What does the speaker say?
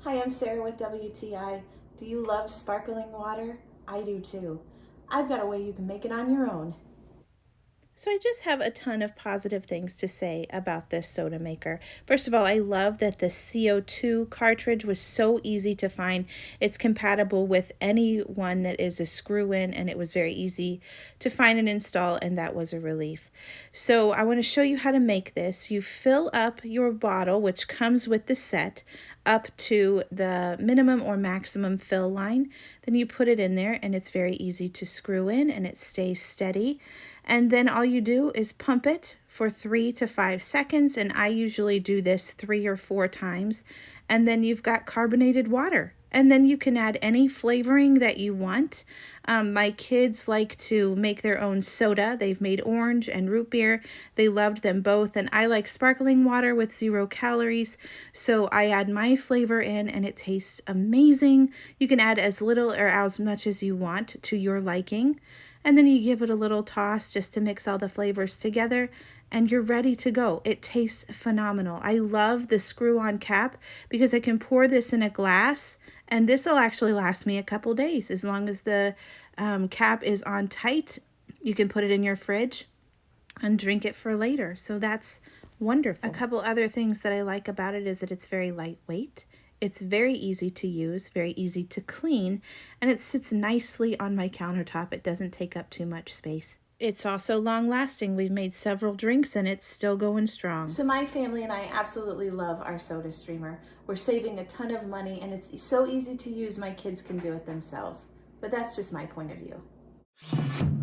Hi, I'm Sarah with WTI. Do you love sparkling water? I do too. I've got a way you can make it on your own. So I just have a ton of positive things to say about this soda maker. First of all, I love that the CO2 cartridge was so easy to find. It's compatible with any one that is a screw-in, and it was very easy to find and install, and that was a relief. So I want to show you how to make this. You fill up your bottle, which comes with the set, up to the minimum or maximum fill line. Then you put it in there, and it's very easy to screw in, and it stays steady. And then all you do is pump it for 3 to 5 seconds, and I usually do this 3 or 4 times. And then you've got carbonated water. And then you can add any flavoring that you want. My kids like to make their own soda. They've made orange and root beer. They loved them both. And I like sparkling water with 0 calories. So I add my flavor in, and it tastes amazing. You can add as little or as much as you want to your liking. And then you give it a little toss just to mix all the flavors together, and you're ready to go. It tastes phenomenal. I love the screw-on cap because I can pour this in a glass, and this will actually last me a couple days. As long as the cap is on tight, you can put it in your fridge and drink it for later. So that's wonderful. A couple other things that I like about it is that it's very lightweight. It's very easy to use, very easy to clean, and it sits nicely on my countertop. It doesn't take up too much space. It's also long-lasting. We've made several drinks, and it's still going strong. So my family and I absolutely love our soda streamer. We're saving a ton of money, and it's so easy to use, my kids can do it themselves. But that's just my point of view.